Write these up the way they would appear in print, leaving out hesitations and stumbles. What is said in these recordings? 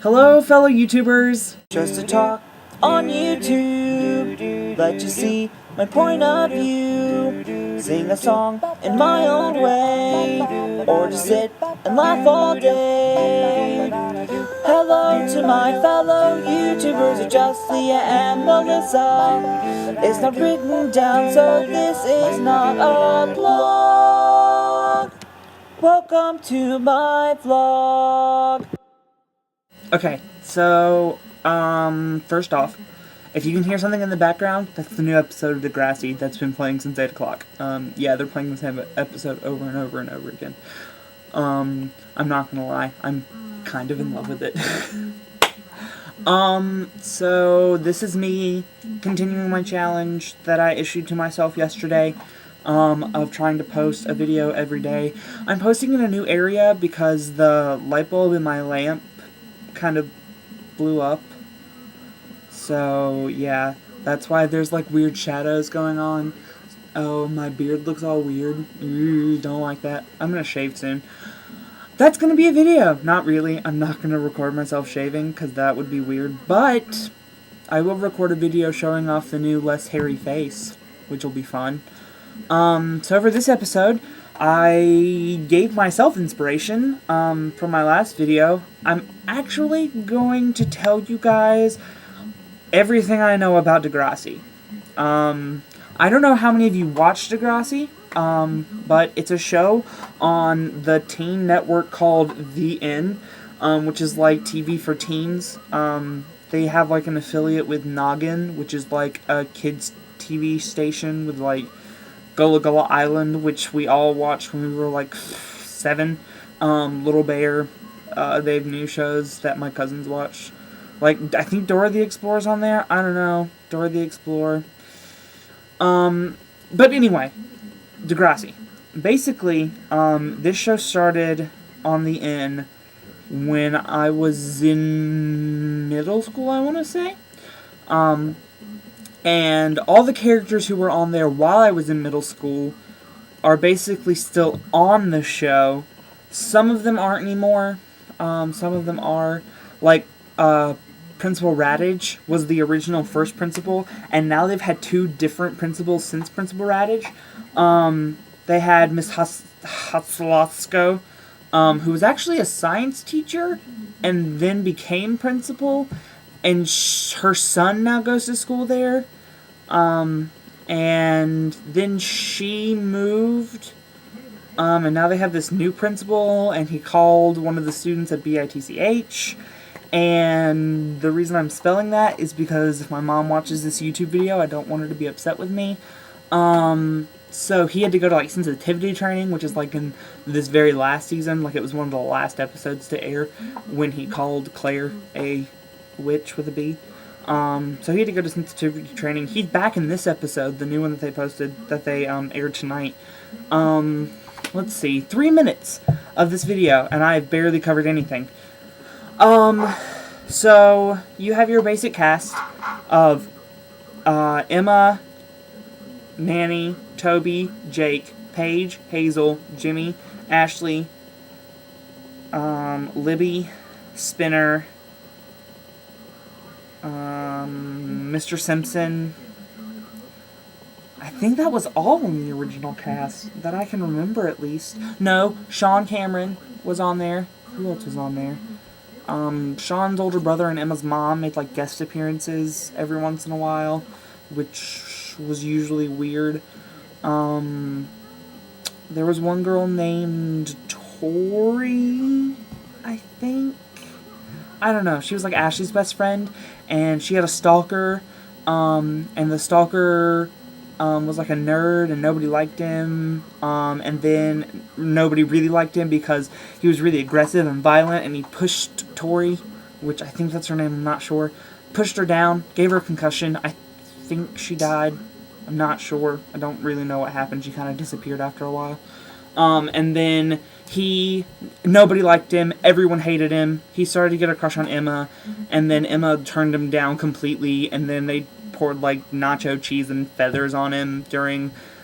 Hello, fellow YouTubers! Just to talk on YouTube, let you see my point of view. Sing a song in my own way, or just sit and laugh all day. Hello to my fellow YouTubers, just Leah and Melissa. It's not written down, so this is not a blog. Welcome to my vlog. Okay, so, first off, if you can hear something in the background, that's the new episode of Degrassi that's been playing since 8 o'clock. Yeah, they're playing the same episode over and over and over again. I'm not gonna lie, I'm kind of in love with it. So this is me continuing my challenge that I issued to myself yesterday, of trying to post a video every day. I'm posting in a new area because the light bulb in my lamp kind of blew up. So, yeah, that's why there's, like, weird shadows going on. Oh, my beard looks all weird. Don't like that. I'm gonna shave soon. That's gonna be a video. Not really. I'm not gonna record myself shaving, because that would be weird. But I will record a video showing off the new less hairy face, which will be fun. So for this episode, I gave myself inspiration from my last video. I'm actually going to tell you guys everything I know about Degrassi. I don't know how many of you watched Degrassi, but it's a show on the teen network called The Inn, which is like TV for teens. They have like an affiliate with Noggin, which is like a kids TV station with like Gullah Gullah Island, which we all watched when we were like 7. Little Bear. They have new shows that my cousins watch. Like, I think Dora the Explorer's on there. I don't know. Dora the Explorer. But anyway, Degrassi. Basically, this show started on the Inn when I was in middle school, I want to say. And all the characters who were on there while I was in middle school are basically still on the show. Some of them aren't anymore. Some of them are. Like, Principal Radage was the original first principal, and now they've had 2 different principals since Principal Radage. They had Miss Hatzlasko, who was actually a science teacher and then became principal, and her son now goes to school there. And then she moved, and now they have this new principal, and he called one of the students a bitch. And the reason I'm spelling that is because if my mom watches this YouTube video, I don't want her to be upset with me. So he had to go to, like, sensitivity training, which is, like, in this very last season. Like, it was one of the last episodes to air when he called Claire a witch with a B. So he had to go to sensitivity training. He's back in this episode, the new one that they posted, that they, aired tonight. Let's see, 3 minutes of this video, and I've barely covered anything. So, you have your basic cast of, Emma, Nanny, Toby, Jake, Paige, Hazel, Jimmy, Ashley, Libby, Spinner, Mr. Simpson. I think that was all in the original cast, that I can remember at least. No, Sean Cameron was on there. Who else was on there? Sean's older brother and Emma's mom made, like, guest appearances every once in a while, which was usually weird. There was one girl named Tori, I think. I don't know. She was, like, Ashley's best friend, and she had a stalker, and the stalker was like a nerd and nobody liked him, and then nobody really liked him because he was really aggressive and violent, and he pushed Tori, which I think that's her name, I'm not sure, pushed her down, gave her a concussion. I think she died. I'm not sure. I don't really know what happened. She kind of disappeared after a while. And then nobody liked him, everyone hated him, he started to get a crush on Emma, and then Emma turned him down completely, and then they poured, like, nacho cheese and feathers on him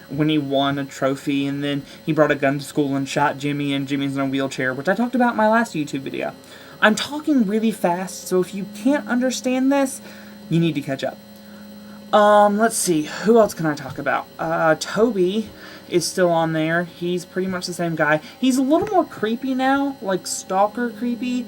when he won a trophy, and then he brought a gun to school and shot Jimmy, and Jimmy's in a wheelchair, which I talked about in my last YouTube video. I'm talking really fast, so if you can't understand this, you need to catch up. Let's see, who else can I talk about? Toby is still on there. He's pretty much the same guy. He's a little more creepy now, like stalker creepy.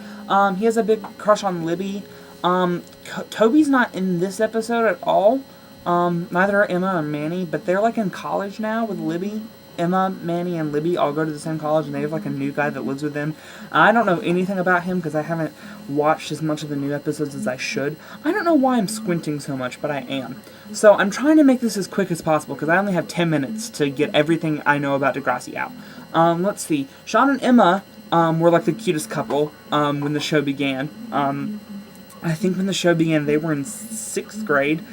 He has a big crush on Libby. Toby's not in this episode at all. Neither are Emma or Manny, but they're like in college now with Libby. Emma, Manny, and Libby all go to the same college, and they have like a new guy that lives with them. I don't know anything about him because I haven't watched as much of the new episodes as I should. I don't know why I'm squinting so much, but I am. So I'm trying to make this as quick as possible because I only have 10 minutes to get everything I know about Degrassi out. Let's see. Sean and Emma were like the cutest couple when the show began. I think when the show began, they were in 6th grade.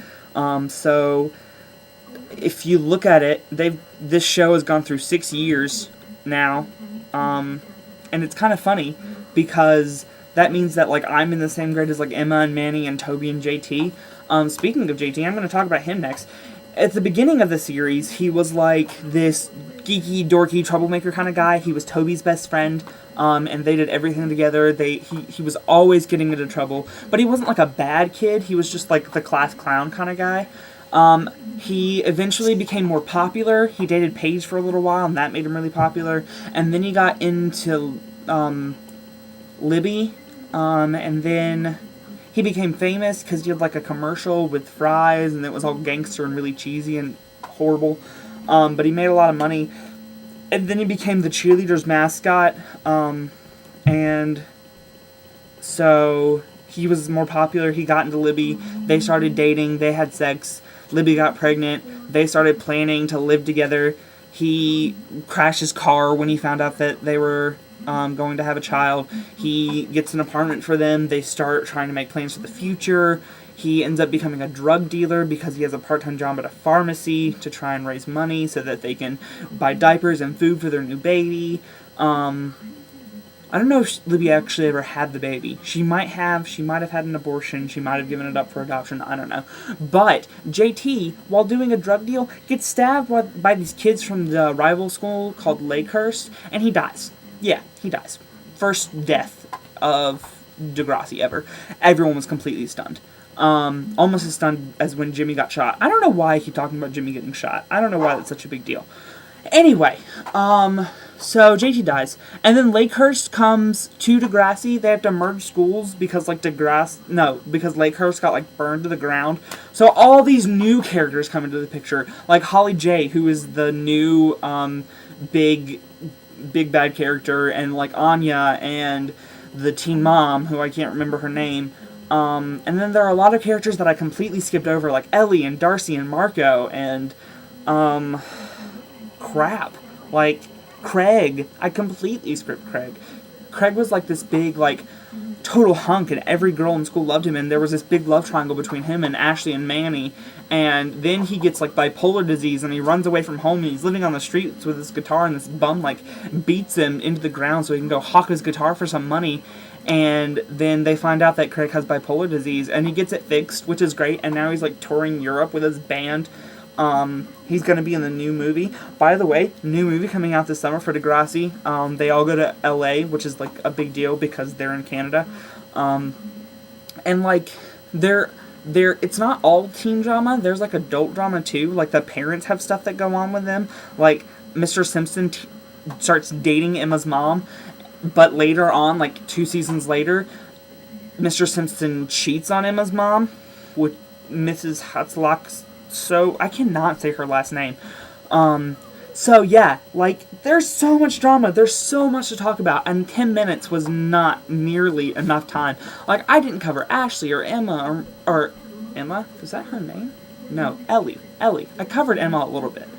So if you look at it, this show has gone through 6 years now, and it's kind of funny because that means that like I'm in the same grade as like Emma and Manny and Toby and JT. Speaking of JT, I'm going to talk about him next. At the beginning of the series, he was like this geeky, dorky, troublemaker kind of guy. He was Toby's best friend, and they did everything together. He was always getting into trouble, but he wasn't like a bad kid. He was just like the class clown kind of guy. He eventually became more popular. He dated Paige for a little while, and that made him really popular. And then he got into Libby, and then he became famous because he had like a commercial with fries, and it was all gangster and really cheesy and horrible. But he made a lot of money. And then he became the cheerleaders' mascot, and so he was more popular. He got into Libby. They started dating. They had sex. Libby got pregnant. They started planning to live together. He crashed his car when he found out that they were going to have a child. He gets an apartment for them. They start trying to make plans for the future. He ends up becoming a drug dealer because he has a part-time job at a pharmacy to try and raise money so that they can buy diapers and food for their new baby. I don't know if Libby actually ever had the baby. She might have. She might have had an abortion. She might have given it up for adoption. I don't know. But JT, while doing a drug deal, gets stabbed by these kids from the rival school called Lakehurst, and he dies. Yeah, he dies. First death of Degrassi ever. Everyone was completely stunned. Almost as stunned as when Jimmy got shot. I don't know why I keep talking about Jimmy getting shot. I don't know why that's such a big deal. Anyway, so JT dies, and then Lakehurst comes to Degrassi. They have to merge schools because because Lakehurst got like burned to the ground. So all these new characters come into the picture, like Holly J, who is the new big bad character, and like Anya and the teen mom, who I can't remember her name. And then there are a lot of characters that I completely skipped over, like Ellie and Darcy and Marco and crap, like Craig. I completely skipped Craig. Craig was like this big, like, total hunk, and every girl in school loved him, and there was this big love triangle between him and Ashley and Manny, and then he gets, like, bipolar disease, and he runs away from home, and he's living on the streets with his guitar, and this bum, like, beats him into the ground so he can go hawk his guitar for some money, and then they find out that Craig has bipolar disease, and he gets it fixed, which is great, and now he's, like, touring Europe with his band. He's going to be in the new movie. By the way, new movie coming out this summer for Degrassi. They all go to LA, which is like a big deal because they're in Canada. And like, it's not all teen drama. There's like adult drama too. Like the parents have stuff that go on with them. Like Mr. Simpson starts dating Emma's mom, but later on, like 2 seasons later, Mr. Simpson cheats on Emma's mom with Mrs. Hatzlock. So, I cannot say her last name. So yeah, like, there's so much drama, there's so much to talk about, and 10 minutes was not nearly enough time. Like, I didn't cover Ashley or Emma, or Emma? Is that her name? No, Ellie. I covered Emma a little bit.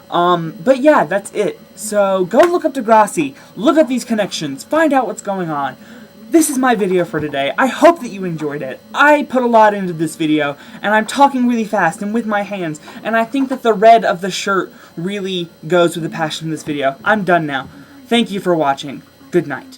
But yeah, that's it. So, go look up Degrassi, look at these connections, find out what's going on. This is my video for today. I hope that you enjoyed it. I put a lot into this video, and I'm talking really fast and with my hands, and I think that the red of the shirt really goes with the passion of this video. I'm done now. Thank you for watching. Good night.